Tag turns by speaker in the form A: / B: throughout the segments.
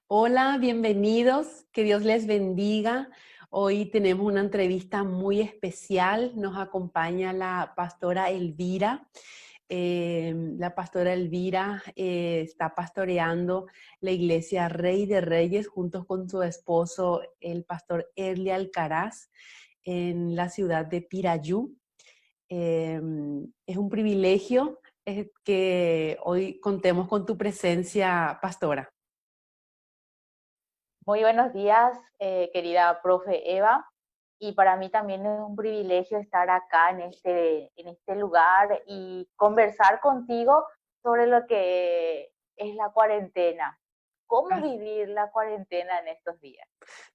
A: Hola, bienvenidos, que Dios les bendiga. Hoy tenemos una entrevista muy especial. Nos acompaña la pastora Elvira. La pastora Elvira está pastoreando la iglesia Rey de Reyes junto con su esposo, el pastor Erli Alcaraz, en la ciudad de Pirayú. Es un privilegio que hoy contemos con tu presencia, pastora.
B: Muy buenos días, querida profe Eva. Y para mí también es un privilegio estar acá en este lugar y conversar contigo sobre lo que es la cuarentena. ¿Cómo vivir la cuarentena en estos días?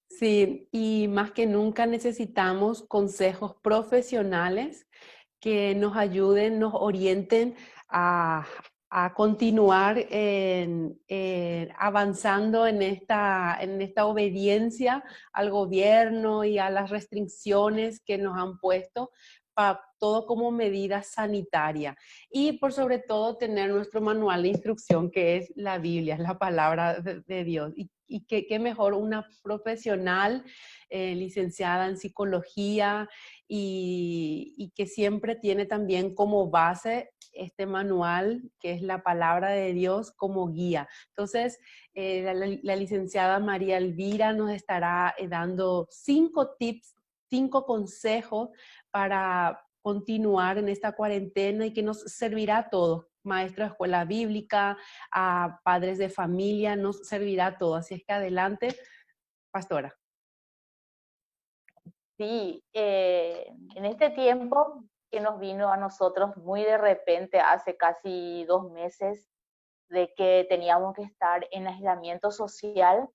A: Sí, y más que nunca necesitamos consejos profesionales que nos ayuden, nos orienten a, a continuar avanzando en esta obediencia al gobierno y a las restricciones que nos han puesto, para todo como medida sanitaria. Y por sobre todo tener nuestro manual de instrucción, que es la Biblia, es la palabra de Dios. Y qué mejor una profesional licenciada en psicología y que siempre tiene también como base este manual, que es la palabra de Dios, como guía. Entonces, la licenciada María Elvira nos estará dando 5 tips, 5 consejos para continuar en esta cuarentena y que nos servirá a todos, maestros de escuela bíblica, a padres de familia, nos servirá a todos. Así es que adelante, pastora.
B: Sí, en este tiempo que nos vino a nosotros muy de repente, hace casi 2 meses, de que teníamos que estar en aislamiento social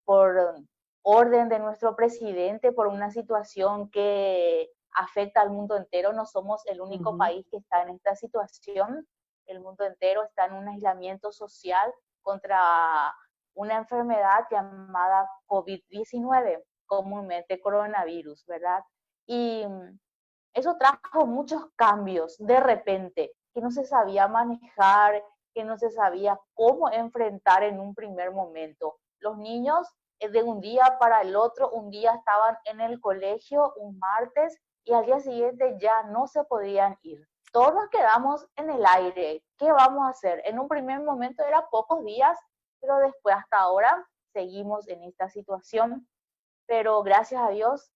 B: por orden de nuestro presidente, por una situación que afecta al mundo entero. No somos el único
A: Ujú.
B: país que está en esta situación. El mundo entero está en un aislamiento social contra una enfermedad llamada COVID-19, comúnmente coronavirus, ¿verdad? Y eso trajo muchos cambios de repente, que no se sabía manejar, que no se sabía cómo enfrentar en un primer momento. Los niños de un día para el otro, un día estaban en el colegio, un martes, y al día siguiente ya no se podían ir. Todos nos quedamos en el aire. ¿Qué vamos a hacer? En un primer momento era pocos días, pero después hasta ahora seguimos en esta situación. Pero gracias a Dios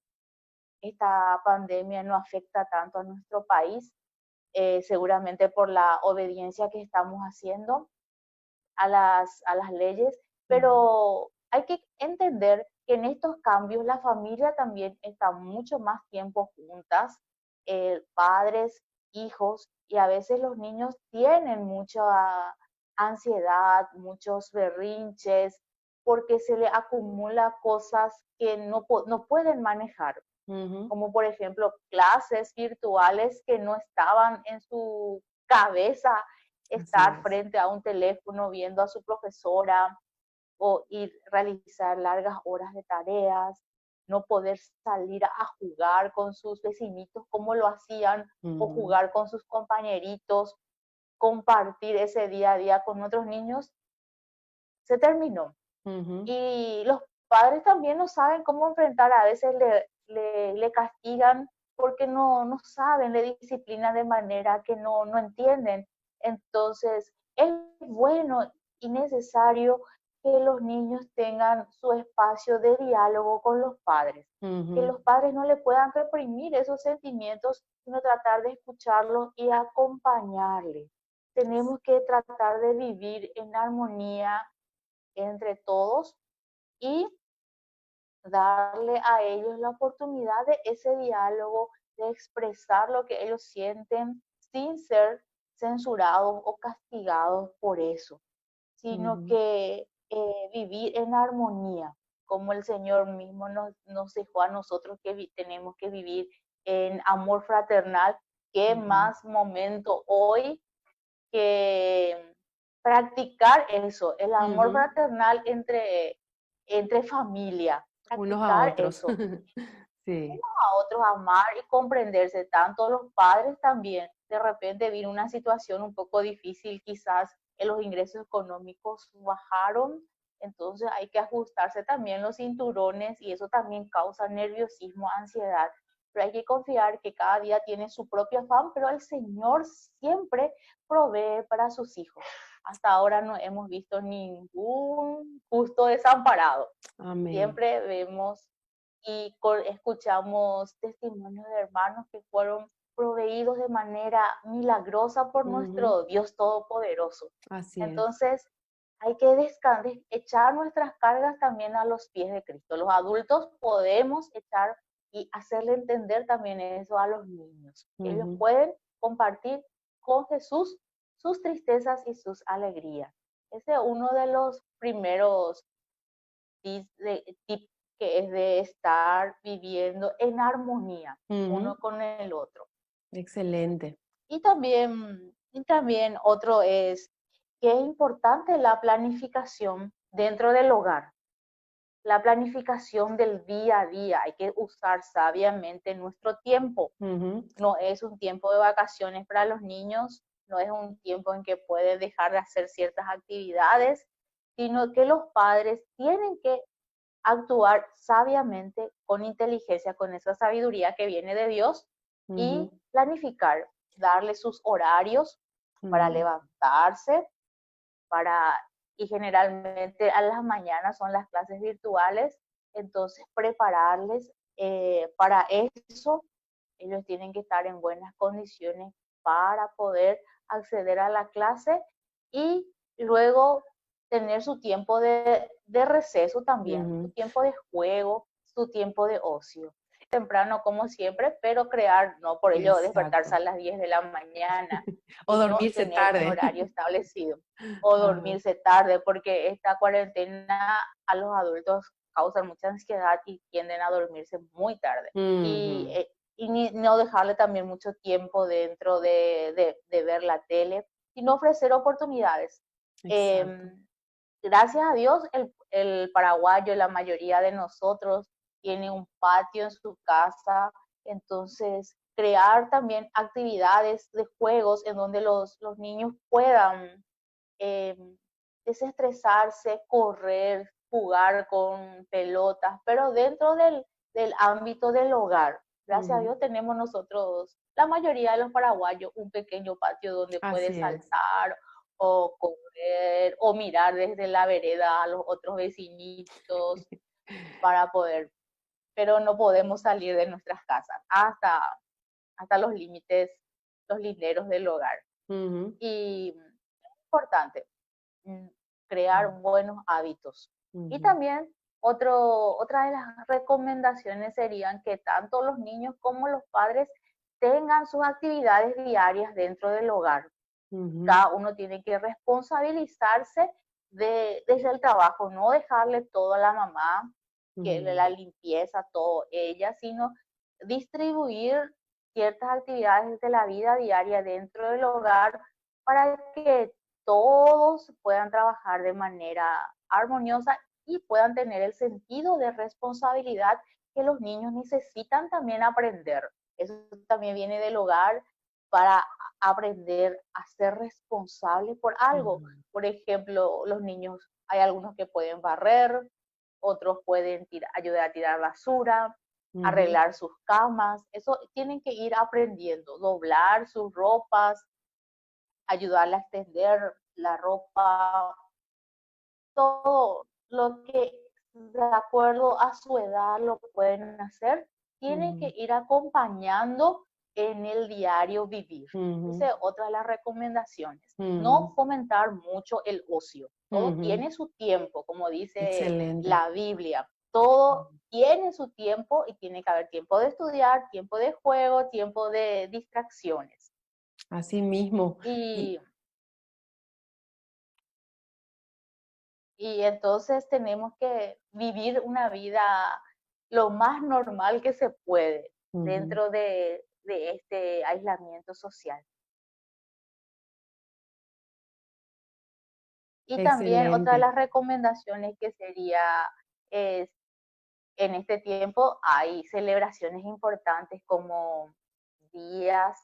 B: esta pandemia no afecta tanto a nuestro país, seguramente por la obediencia que estamos haciendo a las leyes,
A: Ujú.
B: pero hay que entender que en estos cambios la familia también está mucho más tiempo juntas, padres, hijos, y a veces los niños tienen mucha ansiedad, muchos berrinches, porque se le acumula cosas que no pueden manejar,
A: Ujú.
B: como por ejemplo clases virtuales que no estaban en su cabeza,
A: Así
B: estar
A: es.
B: frente a un teléfono viendo a su profesora o ir realizar largas horas de tareas, no poder salir a jugar con sus vecinitos como lo hacían, o
A: Ujú.
B: jugar con sus compañeritos, compartir ese día a día con otros niños, se terminó.
A: Ujú.
B: Y los padres también no saben cómo enfrentar, a veces le castigan porque no saben, le disciplinan de manera que no entienden. Entonces, es bueno y necesario que los niños tengan su espacio de diálogo con los padres, que
A: Ujú.
B: los padres no le puedan reprimir esos sentimientos, sino tratar de escucharlos y acompañarles. Tenemos que tratar de vivir en armonía entre todos y darle a ellos la oportunidad de ese diálogo, de expresar lo que ellos sienten sin ser censurados o castigados por eso, sino
A: Ujú.
B: que vivir en armonía, como el Señor mismo nos dejó a nosotros que tenemos que vivir en amor fraternal. Qué
A: Ujú.
B: más momento hoy que practicar eso, el amor
A: Ujú.
B: fraternal entre familia,
A: Unos a
B: practicar
A: otros.
B: eso,
A: Sí.
B: unos a otros, amar y comprenderse, tanto los padres también. De repente vino una situación un poco difícil, quizás los ingresos económicos bajaron, Entonces hay que ajustarse también los cinturones y eso también causa nerviosismo, ansiedad. Pero hay que confiar que cada día tiene su propio afán, pero el Señor siempre provee para sus hijos. Hasta ahora no hemos visto ningún justo desamparado.
A: Amén.
B: Siempre vemos y escuchamos testimonios de hermanos que fueron proveídos de manera milagrosa por
A: Ujú.
B: nuestro Dios Todopoderoso.
A: Así es.
B: Entonces, hay que echar nuestras cargas también a los pies de Cristo. Los adultos podemos echar y hacerle entender también eso a los niños. Ellos
A: Ujú.
B: pueden compartir con Jesús sus tristezas y sus alegrías. Ese es uno de los primeros tips que es de estar viviendo en armonía
A: Ujú.
B: uno con el otro.
A: Excelente.
B: Y también otro es que es importante la planificación dentro del hogar, la planificación del día a día. Hay que usar sabiamente nuestro tiempo.
A: Ujú.
B: No es un tiempo de vacaciones para los niños, no es un tiempo en que pueden dejar de hacer ciertas actividades, sino que los padres tienen que actuar sabiamente, con inteligencia, con esa sabiduría que viene de Dios y
A: Ujú.
B: planificar, darle sus horarios para
A: Ujú.
B: levantarse, para, y generalmente a las mañanas son las clases virtuales, entonces prepararles para eso. Ellos tienen que estar en buenas condiciones para poder acceder a la clase y luego tener su tiempo de receso también, su
A: Ujú.
B: tiempo de juego, su tiempo de ocio. Temprano como siempre, pero crear, no por ello despertarse
A: Exacto.
B: a las 10 de la mañana,
A: O
B: sino
A: dormirse
B: tener un
A: tarde.
B: horario establecido o
A: Ajá.
B: dormirse tarde, porque esta cuarentena a los adultos causa mucha ansiedad y tienden a dormirse muy tarde. Y,
A: Ujú.
B: eh, y no dejarle también mucho tiempo dentro de ver la tele, sino ofrecer oportunidades.
A: Exacto.
B: Eh, Gracias a Dios, el paraguayo, la mayoría de nosotros, tiene un patio en su casa, entonces crear también actividades de juegos en donde los niños puedan eh, desestresarse, correr, jugar con pelotas, pero dentro del ámbito del hogar. Gracias a
A: Ujú.
B: Dios tenemos nosotros, la mayoría de los paraguayos, un pequeño patio donde puede
A: Así es.
B: saltar o correr o mirar desde la vereda a los otros vecinitos para poder, pero no podemos salir de nuestras casas hasta los linderos del hogar.
A: Ujú.
B: Y es importante mm, crear buenos hábitos. Y
A: Ujú.
B: también otra de las recomendaciones serían que tanto los niños como los padres tengan sus actividades diarias dentro del hogar.
A: Ujú.
B: Cada uno tiene que responsabilizarse desde el trabajo, no dejarle todo a la mamá, que
A: Ujú.
B: la limpieza, todo ella, sino distribuir ciertas actividades de la vida diaria dentro del hogar para que todos puedan trabajar de manera armoniosa y puedan tener el sentido de responsabilidad que los niños necesitan también aprender. Eso también viene del hogar para aprender a ser responsable por algo.
A: Ujú.
B: Por ejemplo, los niños, hay algunos que pueden barrer, otros pueden ayudar a tirar basura,
A: Ujú.
B: arreglar sus camas. Eso tienen que ir aprendiendo, doblar sus ropas, ayudarle a extender la ropa, todo lo que de acuerdo a su edad lo pueden hacer, tienen que
A: Ujú.
B: ir acompañando en el diario vivir. Esa
A: Ujú.
B: es otra de las recomendaciones. No
A: Ujú.
B: fomentar mucho el ocio. Todo
A: Ujú.
B: tiene su tiempo, como dice
A: Excelente.
B: la Biblia. Todo tiene su tiempo y tiene que haber tiempo de estudiar, tiempo de juego, tiempo de distracciones.
A: Así mismo. Y
B: Y Y entonces tenemos que vivir una vida lo más normal que se puede
A: ujú.
B: dentro de este aislamiento social. Y también otra de
A: Excelente.
B: las recomendaciones que sería es en este tiempo hay celebraciones importantes como días,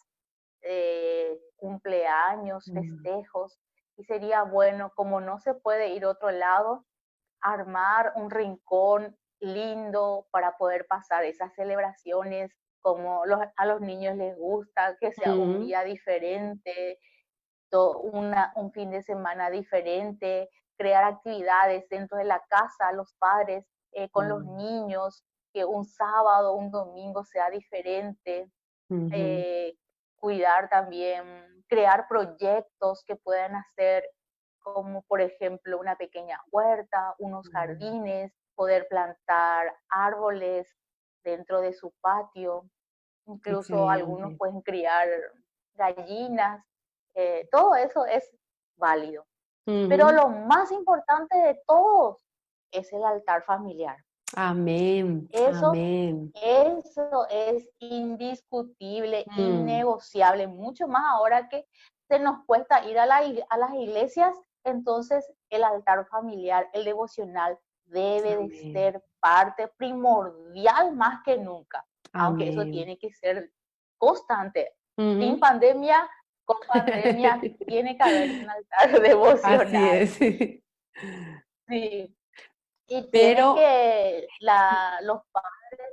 B: cumpleaños,
A: Ujú.
B: festejos, y sería bueno, como no se puede ir a otro lado, armar un rincón lindo para poder pasar esas celebraciones como a los niños les gusta, que sea un
A: Mm,
B: día diferente, un fin de semana diferente, crear actividades dentro de la casa, los padres con los
A: mm,
B: niños, que un sábado, un domingo sea diferente,
A: ujú,
B: eh, cuidar también, crear proyectos que puedan hacer, como por ejemplo una pequeña huerta, unos
A: mm.
B: jardines, poder plantar árboles dentro de su patio, incluso algunos
A: Excelente.
B: pueden criar gallinas, todo eso es válido. Pero
A: Ujú.
B: lo más importante de todos es el altar familiar.
A: Amén,
B: Eso,
A: amén.
B: eso es indiscutible,
A: Mm,
B: innegociable, mucho más ahora que se nos cuesta ir a las iglesias, entonces el altar familiar, el devocional debe de
A: amén,
B: ser parte primordial más que nunca, aunque eso
A: amén.
B: tiene que ser constante. Sin
A: Ujú.
B: pandemia, con pandemia, tiene que haber un altar
A: Así
B: devocional.
A: es.
B: Sí. Y tiene
A: Pero
B: que los padres,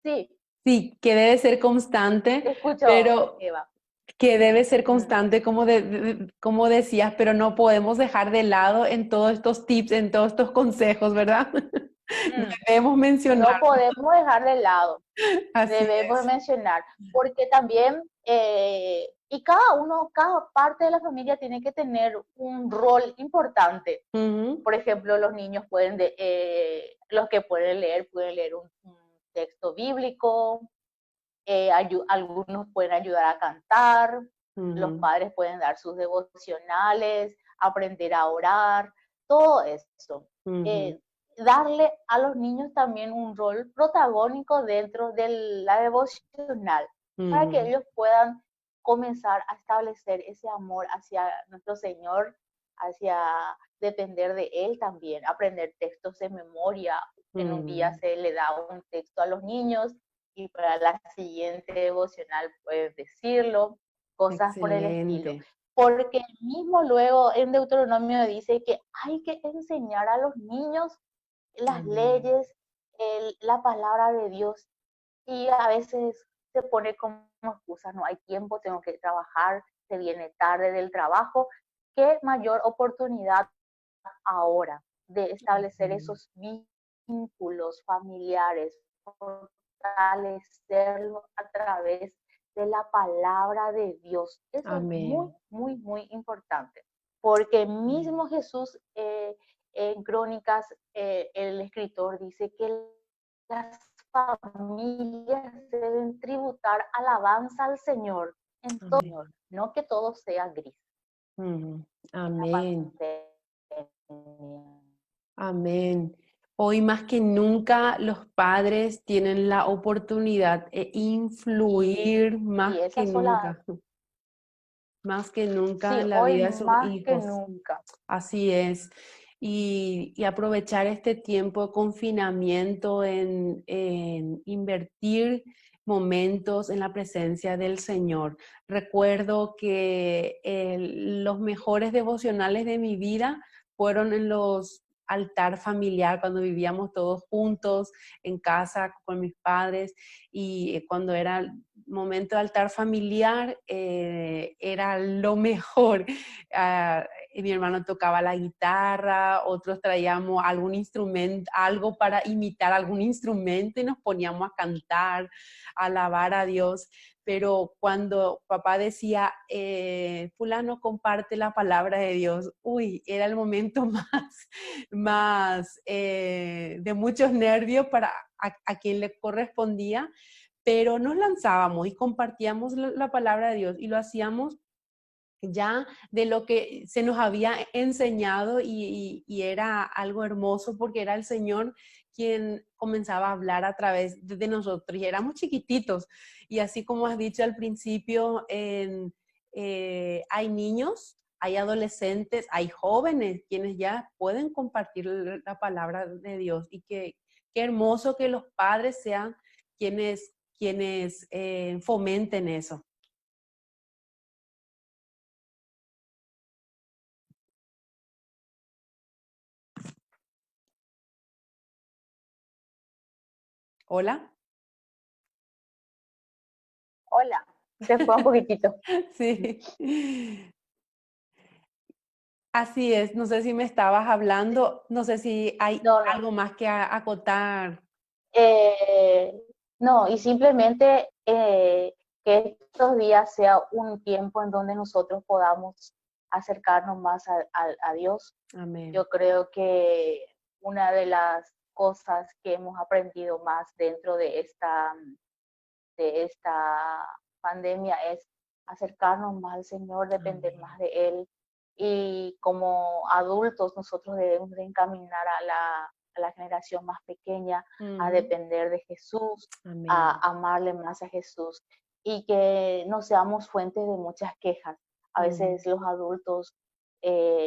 B: sí,
A: sí, que debe ser constante,
B: te escucho,
A: pero
B: Eva.
A: que debe ser
B: Mm,
A: constante, como, como decías, pero no podemos dejar de lado en todos estos tips, en todos estos consejos, ¿verdad?
B: mm.
A: Debemos mencionar.
B: No podemos dejar de lado,
A: Así
B: debemos
A: es.
B: mencionar, porque también, y cada uno, cada parte de la familia tiene que tener un rol importante.
A: Ujú,
B: Por ejemplo, los niños los que pueden leer un texto bíblico, algunos pueden ayudar a cantar, los
A: ujú,
B: padres pueden dar sus devocionales, aprender a orar, todo eso.
A: ujú,
B: Eh, Darle a los niños también un rol protagónico dentro de la devocional, para que
A: ujú,
B: ellos puedan comenzar a establecer ese amor hacia nuestro Señor, hacia depender de Él también, aprender textos de memoria. En un día
A: ujú.
B: se le da un texto a los niños y para la siguiente devocional puedes decirlo, cosas por el estilo.
A: Excelente.
B: Porque mismo luego en Deuteronomio dice que hay que enseñar a los niños las
A: Amén.
B: leyes, la palabra de Dios, y a veces se pone como excusa, no hay tiempo, tengo que trabajar, se viene tarde del trabajo. ¿Qué mayor oportunidad ahora de establecer
A: Amén.
B: esos vínculos familiares, fortalecerlos a través de la palabra de Dios? Eso es muy,
A: Amén.
B: muy, muy importante, porque
A: Amén.
B: mismo Jesús en Crónicas, el escritor dice que las familias deben tributar alabanza al Señor en
A: Amén.
B: todo, no que todo sea gris
A: Ujú.
B: en la
A: Amén.
B: pandemia.
A: Amén. Hoy más que nunca los padres tienen la oportunidad de
B: Y,
A: influir
B: y
A: que
B: esa sola,
A: nunca, más que nunca
B: sí,
A: en la
B: hoy
A: vida de sus
B: más que
A: hijos.
B: nunca.
A: Así es. Y aprovechar este tiempo de confinamiento en invertir momentos en la presencia del Señor. Recuerdo que los mejores devocionales de mi vida fueron en los altar familiar, cuando vivíamos todos juntos en casa con mis padres y cuando era el momento de altar familiar, era lo mejor. Ah, mi hermano tocaba la guitarra, otros traíamos algún instrumento, algo para imitar algún instrumento y nos poníamos a cantar, a alabar a Dios. Pero cuando papá decía, fulano comparte la palabra de Dios, uy, era el momento más de muchos nervios para a quien le correspondía, pero nos lanzábamos y compartíamos la palabra de Dios y lo hacíamos ya de lo que se nos había enseñado y era algo hermoso porque era el Señor quien comenzaba a hablar a través de nosotros y éramos chiquititos y así como has dicho al principio, hay niños, hay adolescentes, hay jóvenes quienes ya pueden compartir la palabra de Dios y qué hermoso que los padres sean quienes fomenten eso. Hola.
B: Hola, se fue un poquitito.
A: Sí. Así es, no sé si me estabas hablando, no sé si hay
B: No, no.
A: algo más que acotar.
B: Eh, no, y simplemente que estos días sea un tiempo en donde nosotros podamos acercarnos más a Dios.
A: Amén.
B: Yo creo que una de las cosas que hemos aprendido más dentro de esta pandemia es acercarnos más al Señor, depender
A: Amén.
B: más de Él. Y como adultos nosotros debemos de encaminar a la generación más pequeña a
A: Ujú.
B: depender de Jesús,
A: Amén.
B: a amarle más a Jesús y que no seamos fuentes de muchas quejas. A
A: Ujú.
B: veces los adultos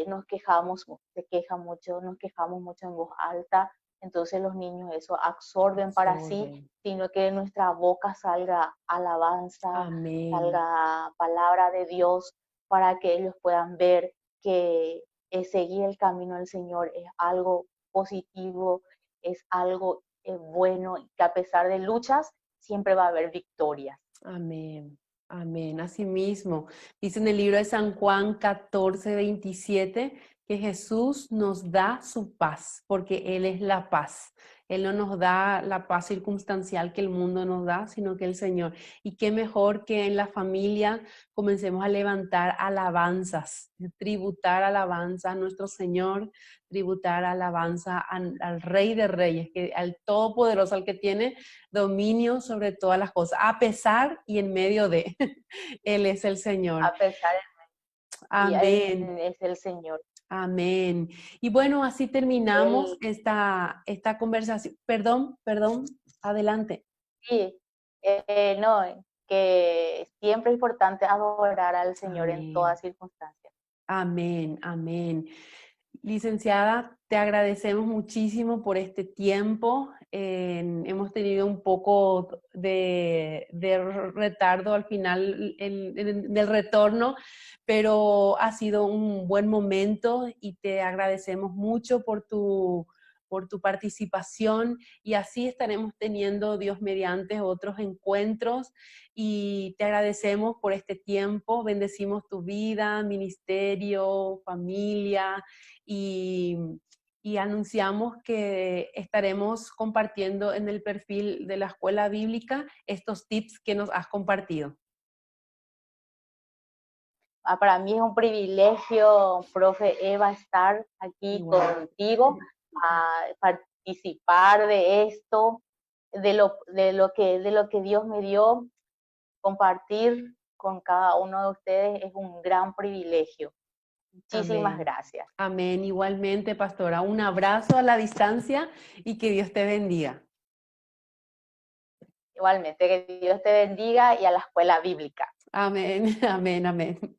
B: nos quejamos, se quejan mucho, nos quejamos mucho en voz alta, entonces los niños eso absorben para sí,
A: Absorben.
B: sino que de nuestra boca salga alabanza,
A: Amén.
B: salga palabra de Dios, para que ellos puedan ver que seguir el camino del Señor es algo positivo, es algo bueno, y que a pesar de luchas siempre va a haber victorias.
A: Amén. Amén. Así mismo. Dice en el libro de San Juan 14:27 que Jesús nos da su paz, porque Él es la paz. Él no nos da la paz circunstancial que el mundo nos da, sino que el Señor. Y qué mejor que en la familia comencemos a levantar alabanzas, tributar alabanza a nuestro Señor, tributar alabanza al Rey de Reyes, que, al Todopoderoso, al que tiene dominio sobre todas las cosas, a pesar y en medio de. Él es el Señor.
B: A pesar de
A: Amén.
B: Él es el Señor.
A: Amén. Y bueno, así terminamos
B: Él,
A: esta conversación. Perdón, adelante.
B: sí, no, que siempre es importante adorar al Señor en
A: Amén.
B: todas circunstancias.
A: Amén, amén. Licenciada, te agradecemos muchísimo por este tiempo. Hemos tenido un poco de retardo al final del retorno, pero ha sido un buen momento y te agradecemos mucho por tu participación y así estaremos teniendo, Dios mediante, otros encuentros y te agradecemos por este tiempo. Bendecimos tu vida, ministerio, familia y, y anunciamos que estaremos compartiendo en el perfil de la Escuela Bíblica estos tips que nos has compartido.
B: Para mí es un privilegio, profe Eva, estar aquí
A: Igual.
B: contigo, a participar de esto, de lo que Dios me dio, compartir con cada uno de ustedes es un gran privilegio. Muchísimas
A: Amén.
B: gracias.
A: Amén. Igualmente, pastora, un abrazo a la distancia y que Dios te bendiga.
B: Igualmente, que Dios te bendiga y a la escuela bíblica.
A: Amén, amén, amén.